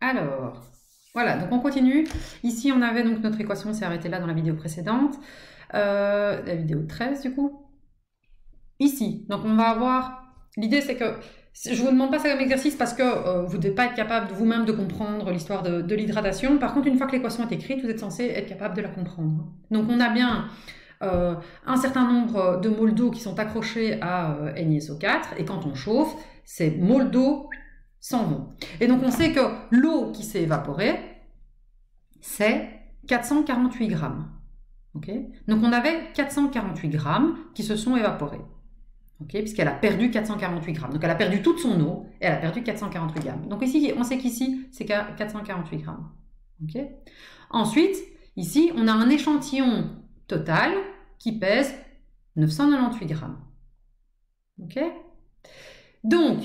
Alors, voilà, donc on continue. Ici, on avait donc notre équation s'est arrêtée là dans la vidéo précédente. La vidéo 13 du coup. Ici, donc on va avoir... L'idée c'est que... Je vous demande pas ça comme exercice parce que vous ne devez pas être capable vous-même de comprendre l'histoire de l'hydratation. Par contre, une fois que l'équation est écrite, vous êtes censé être capable de la comprendre. Donc on a bien un certain nombre de moles d'eau qui sont accrochés à NiSO4 et quand on chauffe, ces moles d'eau s'en vont. Et donc on sait que l'eau qui s'est évaporée, c'est 448 grammes. Okay, donc on avait 448 grammes qui se sont évaporés. Okay, puisqu'elle a perdu 448 grammes. Donc elle a perdu toute son eau et elle a perdu 448 grammes. Donc ici, on sait qu'ici, c'est 448 grammes. Okay. Ensuite, ici, on a un échantillon total qui pèse 998 grammes. Okay. Donc,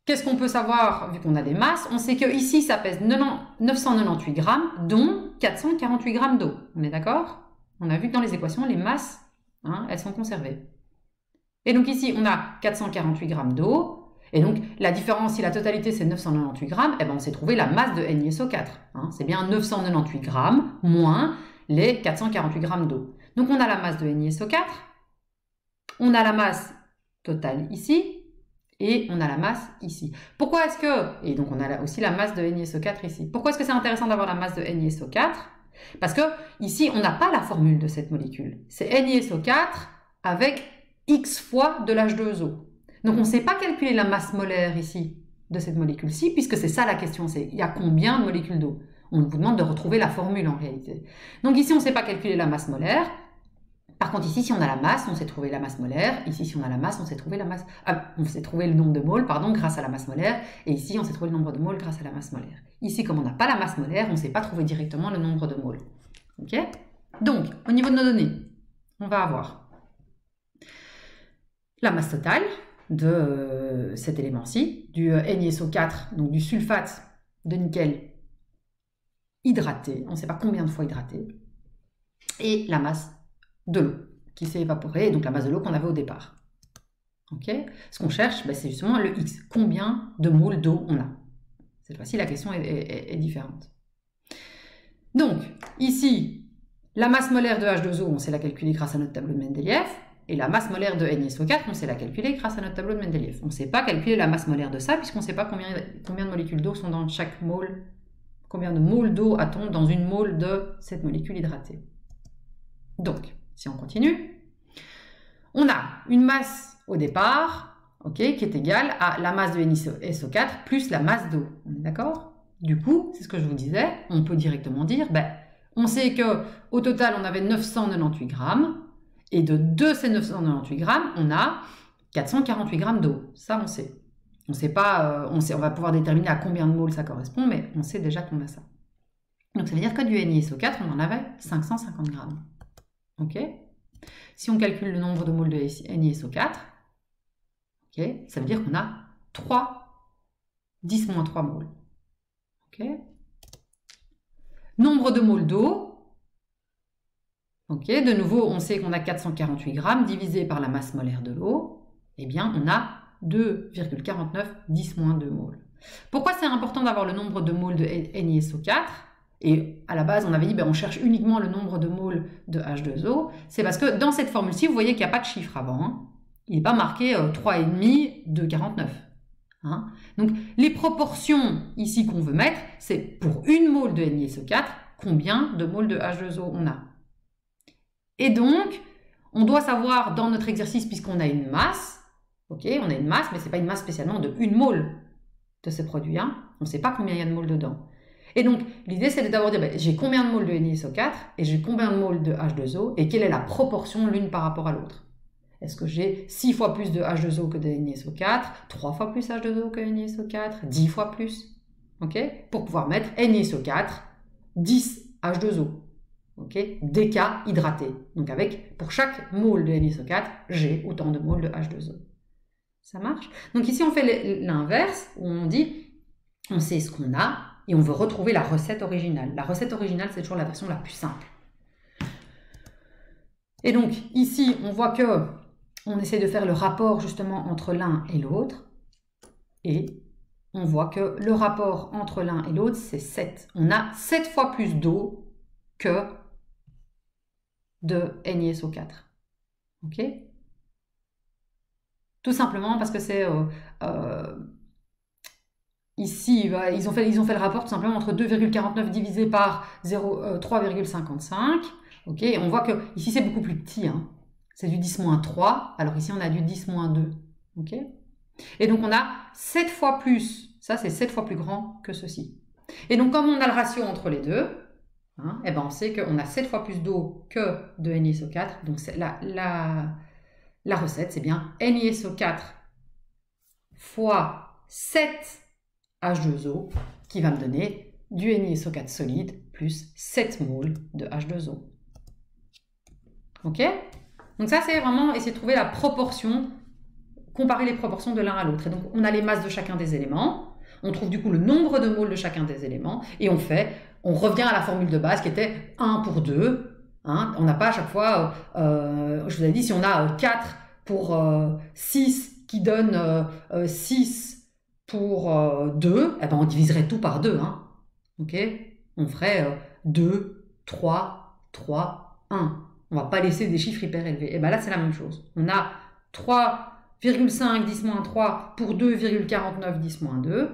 qu'est-ce qu'on peut savoir vu qu'on a des masses? On sait que ici, ça pèse 998 grammes, dont 448 grammes d'eau. On est d'accord? On a vu que dans les équations, les masses, hein, elles sont conservées. Et donc ici, on a 448 grammes d'eau. Et donc, la différence, si la totalité, c'est 998 grammes, eh ben, on s'est trouvé la masse de NiSO4. Hein. C'est bien 998 grammes moins les 448 grammes d'eau. Donc, on a la masse de NiSO4. On a la masse totale ici. Et on a la masse ici. Pourquoi est-ce que... Et donc, on a aussi la masse de NiSO4 ici. Pourquoi est-ce que c'est intéressant d'avoir la masse de NiSO4? Parce que ici, on n'a pas la formule de cette molécule. C'est NiSO4 avec X fois de l'H2O. Donc, on ne sait pas calculer la masse molaire ici de cette molécule-ci, puisque c'est ça la question, c'est il y a combien de molécules d'eau? On vous demande de retrouver la formule en réalité. Donc ici, on ne sait pas calculer la masse molaire. Par contre, ici, si on a la masse, on sait trouver la masse molaire. Ici, si on a la masse, on sait trouver la masse... on sait trouver le nombre de moles, pardon, grâce à la masse molaire. Et ici, on sait trouver le nombre de moles grâce à la masse molaire. Ici, comme on n'a pas la masse molaire, on ne sait pas trouver directement le nombre de moles. Ok? Donc, au niveau de nos données, on va avoir la masse totale de cet élément-ci, du NiSO4, donc du sulfate de nickel hydraté, on ne sait pas combien de fois hydraté, et la masse de l'eau qui s'est évaporée, et donc la masse de l'eau qu'on avait au départ. Okay. Ce qu'on cherche, ben, c'est justement le X. Combien de moles d'eau on a? Cette fois-ci, la question est différente. Donc, ici, la masse molaire de H2O, on sait la calculer grâce à notre tableau de Mendeleïev. Et la masse molaire de NiSO4, on sait la calculer grâce à notre tableau de Mendeleïev. On ne sait pas calculer la masse molaire de ça, puisqu'on ne sait pas combien de molécules d'eau sont dans chaque mole. Combien de moles d'eau a-t-on dans une mole de cette molécule hydratée? Donc, si on continue, on a une masse au départ, okay, qui est égale à la masse de NiSO4 plus la masse d'eau. On est d'accord? Du coup, c'est ce que je vous disais, on peut directement dire, ben, on sait qu'au total, on avait 998 grammes, et de ces 998 grammes, on a 448 grammes d'eau. Ça, on sait. On sait pas, on va pouvoir déterminer à combien de moles ça correspond, mais on sait déjà qu'on a ça. Donc, ça veut dire que du NiSO4, on en avait 550 grammes. Ok? Si on calcule le nombre de moles de NiSO4, okay, ça veut dire qu'on a 10-3 moles. Okay. Nombre de moles d'eau. Okay, de nouveau, on sait qu'on a 448 grammes divisé par la masse molaire de l'eau. Eh bien, on a 2,49 10-2 moles. Pourquoi c'est important d'avoir le nombre de moles de NiSO4? Et à la base, on avait dit, ben, on cherche uniquement le nombre de moles de H2O. C'est parce que dans cette formule-ci, vous voyez qu'il n'y a pas de chiffre avant. Hein. Il n'est pas marqué 3,5 de 49. Hein. Donc, les proportions ici qu'on veut mettre, c'est pour une mole de NiSO4, combien de moles de H2O on a. Et donc, on doit savoir dans notre exercice, puisqu'on a une masse, okay, on a une masse, mais ce n'est pas une masse spécialement de une mole de ce produit. Hein. On ne sait pas combien il y a de moles dedans. Et donc, l'idée, c'est d'abord dire, ben, j'ai combien de moles de NiSO4 et j'ai combien de moles de H2O et quelle est la proportion l'une par rapport à l'autre. Est-ce que j'ai 6 fois plus de H2O que de NiSO4, 3 fois plus H2O que NiSO4, 10 fois plus, okay, pour pouvoir mettre NiSO4, 10 H2O. Okay, des cas hydratés. Donc avec, pour chaque mole de NiSO4, j'ai autant de moles de H2O. Ça marche? Donc ici, on fait l'inverse, où on dit, on sait ce qu'on a, et on veut retrouver la recette originale. La recette originale, c'est toujours la version la plus simple. Et donc, ici, on voit qu'on essaie de faire le rapport justement entre l'un et l'autre. Et on voit que le rapport entre l'un et l'autre, c'est 7. On a 7 fois plus d'eau que de NiSO4. Ok? Tout simplement parce que c'est... ici, ils ont fait le rapport tout simplement entre 2,49 divisé par 3,55. Ok? Et on voit que ici, c'est beaucoup plus petit. Hein. C'est du 10-3, alors ici, on a du 10-2. Ok? Et donc, on a 7 fois plus. Ça, c'est 7 fois plus grand que ceci. Et donc, comme on a le ratio entre les deux, hein, eh ben on sait qu'on a 7 fois plus d'eau que de NiSO4. Donc, la recette, c'est bien NiSO4 fois 7 H2O qui va me donner du NiSO4 solide plus 7 moles de H2O. Ok? Donc ça, c'est vraiment essayer de trouver la proportion, comparer les proportions de l'un à l'autre. Et donc, on a les masses de chacun des éléments, on trouve du coup le nombre de moles de chacun des éléments, et on revient à la formule de base qui était 1 pour 2. Hein. On n'a pas à chaque fois, je vous avais dit, si on a 4 pour 6 qui donne 6 pour 2, eh ben on diviserait tout par 2. Hein. Okay, on ferait 2, 3, 3, 1. On ne va pas laisser des chiffres hyper élevés. Et bien là, c'est la même chose. On a 3,5 10-3 pour 2,49 10-2.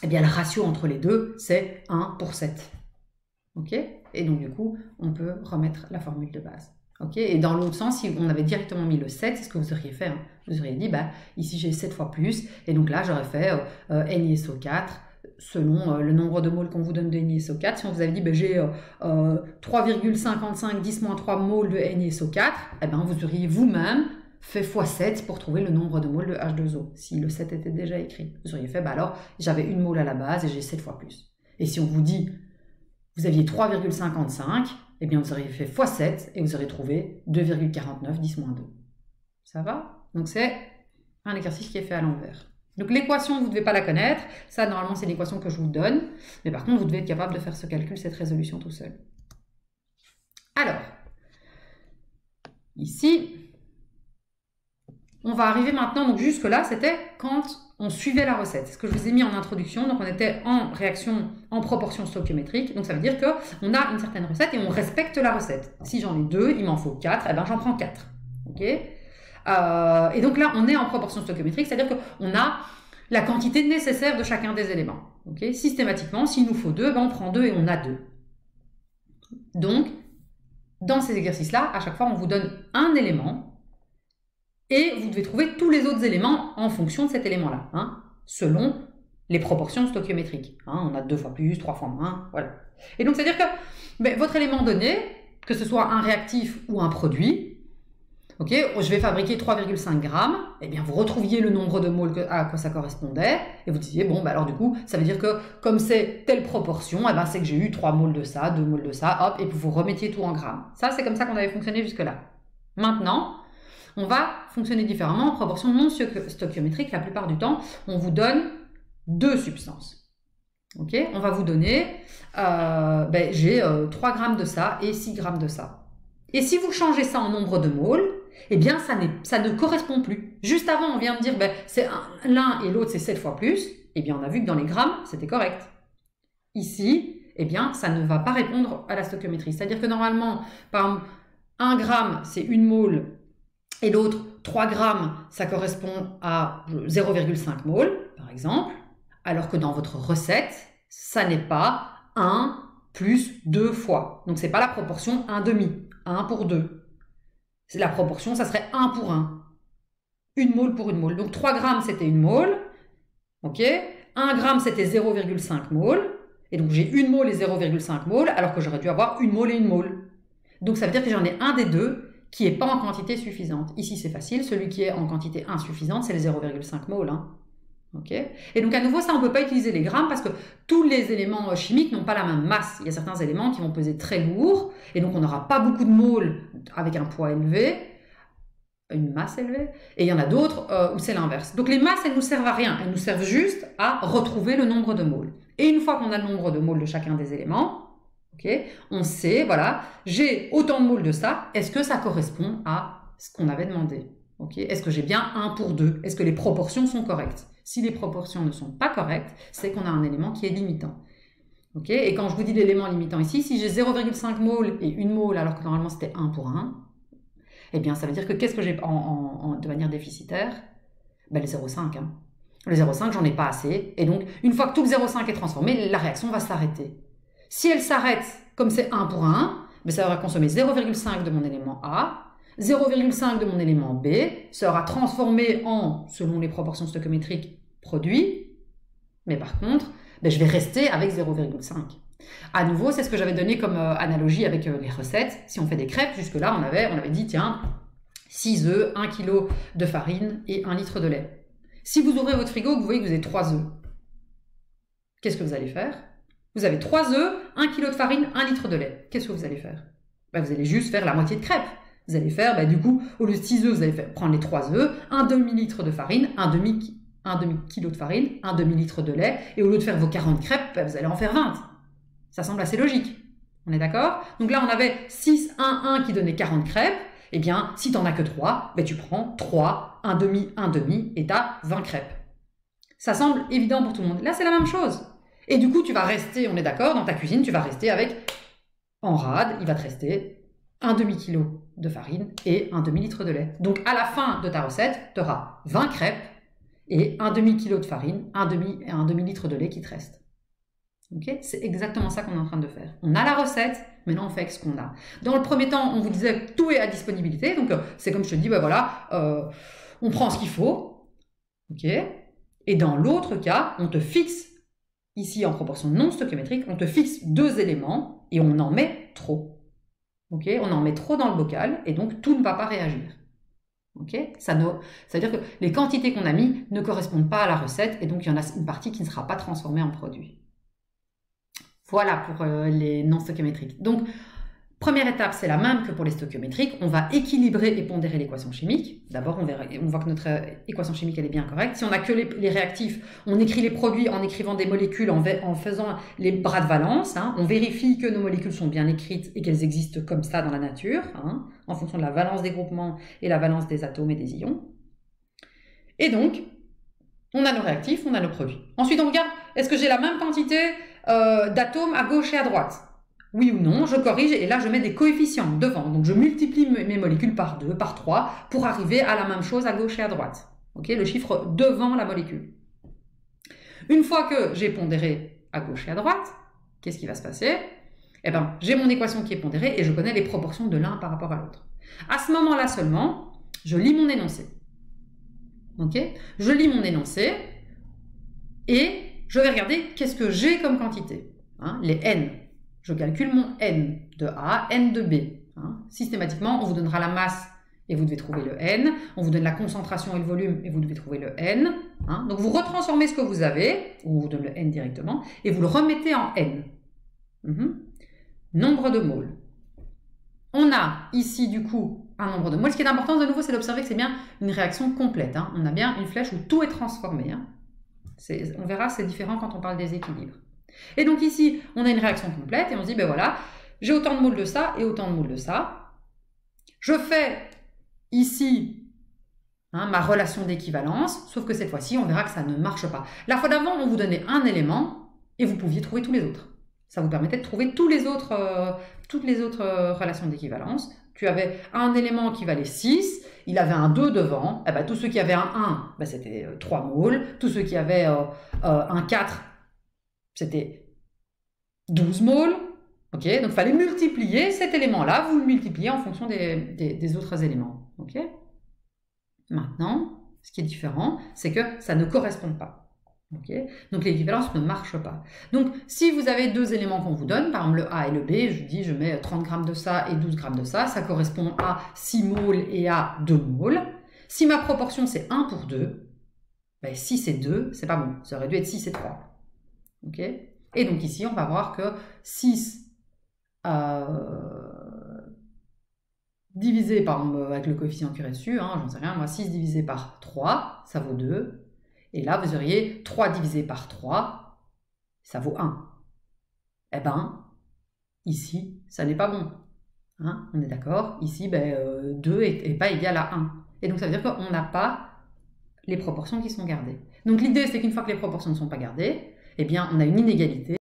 Eh bien, le ratio entre les deux, c'est 1 pour 7. Ok? Et donc, du coup, on peut remettre la formule de base. Ok? Et dans l'autre sens, si on avait directement mis le 7, c'est ce que vous auriez fait. Hein. Vous auriez dit, bah, ici, j'ai 7 fois plus. Et donc là, j'aurais fait NiSO4 selon le nombre de moles qu'on vous donne de NiSO4. Si on vous avait dit, bah, j'ai 3,55 10-3 moles de NiSO4, eh ben, vous auriez vous-même fait x7 pour trouver le nombre de moles de H2O. Si le 7 était déjà écrit, vous auriez fait, bah alors, j'avais une mole à la base et j'ai 7 fois plus. Et si on vous dit, vous aviez 3,55, eh bien, vous auriez fait x7 et vous auriez trouvé 2,49 10-2. Ça va? Donc, c'est un exercice qui est fait à l'envers. Donc, l'équation, vous ne devez pas la connaître. Ça, normalement, c'est l'équation que je vous donne. Mais par contre, vous devez être capable de faire ce calcul, cette résolution tout seul. Alors, ici, on va arriver maintenant, donc jusque-là, c'était quand on suivait la recette. C'est ce que je vous ai mis en introduction. Donc, on était en réaction en proportion stoichiométrique. Donc, ça veut dire qu'on a une certaine recette et on respecte la recette. Si j'en ai 2, il m'en faut 4, eh ben, j'en prends 4. OK ? Et donc là, on est en proportion stoichiométrique, c'est-à-dire qu'on a la quantité nécessaire de chacun des éléments. Okay, systématiquement, s'il nous faut 2, ben on prend 2 et on a 2. Donc, dans ces exercices-là, à chaque fois, on vous donne un élément et vous devez trouver tous les autres éléments en fonction de cet élément-là, hein, selon les proportions stoichiométriques. Hein, on a 2 fois plus, 3 fois moins, voilà. Et donc, c'est-à-dire que votre élément donné, que ce soit un réactif ou un produit, ok, je vais fabriquer 3,5 grammes, eh bien vous retrouviez le nombre de moles à quoi ça correspondait, et vous disiez, bon, bah alors du coup, ça veut dire que comme c'est telle proportion, eh ben, c'est que j'ai eu 3 moles de ça, 2 moles de ça, hop, et puis vous remettiez tout en grammes. Ça, c'est comme ça qu'on avait fonctionné jusque-là. Maintenant, on va fonctionner différemment en proportion non stoichiométrique. La plupart du temps, on vous donne 2 substances. Ok, on va vous donner, j'ai 3 grammes de ça et 6 grammes de ça. Et si vous changez ça en nombre de moles, eh bien, ça ne correspond plus. Juste avant, on vient de dire, c'est l'un et l'autre, c'est 7 fois plus. Eh bien, on a vu que dans les grammes, c'était correct. Ici, eh bien, ça ne va pas répondre à la stoichiométrie. C'est-à-dire que normalement, par exemple, 1 gramme, c'est 1 mole, et l'autre, 3 grammes, ça correspond à 0,5 mole, par exemple. Alors que dans votre recette, ça n'est pas 1 plus 2 fois. Donc, ce n'est pas la proportion 1,5, 1 pour 2. La proportion, ça serait 1 pour 1. 1 mole pour 1 mole. Donc 3 grammes, c'était 1 mole. Ok, 1 gramme, c'était 0,5 mole. Et donc j'ai 1 mole et 0,5 mole, alors que j'aurais dû avoir 1 mole et 1 mole. Donc ça veut dire que j'en ai un des deux qui n'est pas en quantité suffisante. Ici, c'est facile. Celui qui est en quantité insuffisante, c'est les 0,5 mole. Hein. Okay. Et donc à nouveau, ça on ne peut pas utiliser les grammes parce que tous les éléments chimiques n'ont pas la même masse. Il y a certains éléments qui vont peser très lourd et donc on n'aura pas beaucoup de moles avec un poids élevé, une masse élevée, et il y en a d'autres où c'est l'inverse. Donc les masses, elles ne nous servent à rien, elles nous servent juste à retrouver le nombre de moles. Et une fois qu'on a le nombre de moles de chacun des éléments, okay, on sait, voilà, j'ai autant de moles de ça, est-ce que ça correspond à ce qu'on avait demandé? Okay. Est-ce que j'ai bien 1 pour 2? Est-ce que les proportions sont correctes? Si les proportions ne sont pas correctes, c'est qu'on a un élément qui est limitant. Okay, et quand je vous dis l'élément limitant ici, si j'ai 0,5 mol et 1 mol alors que normalement c'était 1 pour 1, eh bien ça veut dire que qu'est-ce que j'ai de manière déficitaire? Ben, le 0,5. Hein. Le 0,5, j'en ai pas assez. Et donc, une fois que tout le 0,5 est transformé, la réaction va s'arrêter. Si elle s'arrête, comme c'est 1 pour 1, ben, ça va consommer 0,5 de mon élément A, 0,5 de mon élément B, sera transformé en, selon les proportions stoichiométriques, produit. Mais par contre, ben, je vais rester avec 0,5. À nouveau, c'est ce que j'avais donné comme analogie avec les recettes. Si on fait des crêpes, jusque-là, on avait dit, tiens, 6 œufs, 1 kg de farine et 1 litre de lait. Si vous ouvrez votre frigo, vous voyez que vous avez 3 œufs. Qu'est-ce que vous allez faire? Vous avez 3 œufs, 1 kg de farine, 1 litre de lait. Qu'est-ce que vous allez faire? Ben, vous allez juste faire la moitié de crêpes. Vous allez faire, ben, du coup, au lieu de 6 œufs, vous allez prendre les 3 œufs, un demi-litre de farine, un demi-kilo de farine, un demi-litre de lait, et au lieu de faire vos 40 crêpes, ben, vous allez en faire 20. Ça semble assez logique. On est d'accord? Donc là, on avait 6, 1, 1 qui donnait 40 crêpes. Eh bien, si tu n'en as que 3, ben tu prends 3, 1 demi, et tu as 20 crêpes. Ça semble évident pour tout le monde. Là, c'est la même chose. Et du coup, tu vas rester, on est d'accord, dans ta cuisine, tu vas rester avec, en rade, il va te rester un demi-kilo de farine et un demi-litre de lait. Donc, à la fin de ta recette, tu auras 20 crêpes et un demi-kilo de farine, un demi-litre de lait qui te reste. Okay, c'est exactement ça qu'on est en train de faire. On a la recette, maintenant on fait avec ce qu'on a. Dans le premier temps, on vous disait que tout est à disponibilité, donc c'est comme je te dis, ben voilà, on prend ce qu'il faut, ok. Et dans l'autre cas, on te fixe, ici en proportion non stoichiométrique, on te fixe 2 éléments et on en met trop. Ok, on en met trop dans le bocal et donc tout ne va pas réagir. Ok, ça veut dire que les quantités qu'on a mis ne correspondent pas à la recette et donc il y en a une partie qui ne sera pas transformée en produit. Voilà pour les non stoichiométriques. Donc, première étape, c'est la même que pour les stoichiométriques. On va équilibrer et pondérer l'équation chimique. D'abord, on voit que notre équation chimique, elle est bien correcte. Si on n'a que les réactifs, on écrit les produits en écrivant des molécules, en faisant les bras de valence. Hein. On vérifie que nos molécules sont bien écrites et qu'elles existent comme ça dans la nature, hein, en fonction de la valence des groupements et la valence des atomes et des ions. Et donc, on a nos réactifs, on a nos produits. Ensuite, on regarde, est-ce que j'ai la même quantité d'atomes à gauche et à droite? Oui ou non, je corrige et là je mets des coefficients devant. Donc je multiplie mes molécules par 2, par 3 pour arriver à la même chose à gauche et à droite. Okay, le chiffre devant la molécule. Une fois que j'ai pondéré à gauche et à droite, qu'est-ce qui va se passer? Eh bien, j'ai mon équation qui est pondérée et je connais les proportions de l'un par rapport à l'autre. À ce moment-là seulement, je lis mon énoncé. Okay, je lis mon énoncé et je vais regarder qu'est-ce que j'ai comme quantité. Hein, les n. Je calcule mon n de A, n de B. Hein. Systématiquement, on vous donnera la masse et vous devez trouver le n. On vous donne la concentration et le volume et vous devez trouver le n. Hein. Donc vous retransformez ce que vous avez, ou on vous donne le n directement, et vous le remettez en n. Nombre de moles. On a ici du coup un nombre de moles. Ce qui est important de nouveau, c'est d'observer que c'est bien une réaction complète. Hein. On a bien une flèche où tout est transformé. Hein. On verra, c'est différent quand on parle des équilibres. Et donc ici, on a une réaction complète et on se dit, ben voilà, j'ai autant de moles de ça et autant de moles de ça. Je fais ici ma relation d'équivalence, sauf que cette fois-ci, on verra que ça ne marche pas. La fois d'avant, on vous donnait un élément et vous pouviez trouver tous les autres. Ça vous permettait de trouver toutes les autres relations d'équivalence. Tu avais un élément qui valait 6, il avait un 2 devant, et ben, tous ceux qui avaient un 1, ben, c'était 3 moles, tous ceux qui avaient un 4, c'était 12 moles. Okay, donc il fallait multiplier cet élément-là, vous le multipliez en fonction des autres éléments. Okay. Maintenant, ce qui est différent, c'est que ça ne correspond pas. Okay. Donc l'équivalence ne marche pas. Donc si vous avez 2 éléments qu'on vous donne, par exemple le A et le B, je dis je mets 30 grammes de ça et 12 grammes de ça, ça correspond à 6 moles et à 2 moles. Si ma proportion c'est 1 pour 2, ben 6 et 2, c'est pas bon, ça aurait dû être 6 et 3. Okay. Et donc ici on va voir que 6 divisé par, avec le coefficient curé dessus, hein, j'en sais rien, moi 6 divisé par 3, ça vaut 2. Et là, vous auriez 3 divisé par 3, ça vaut 1. Eh bien, ici, ça n'est pas bon. Hein, on est d'accord? Ici, 2 n'est pas égal à 1. Et donc, ça veut dire qu'on n'a pas les proportions qui sont gardées. Donc l'idée, c'est qu'une fois que les proportions ne sont pas gardées, eh bien, on a une inégalité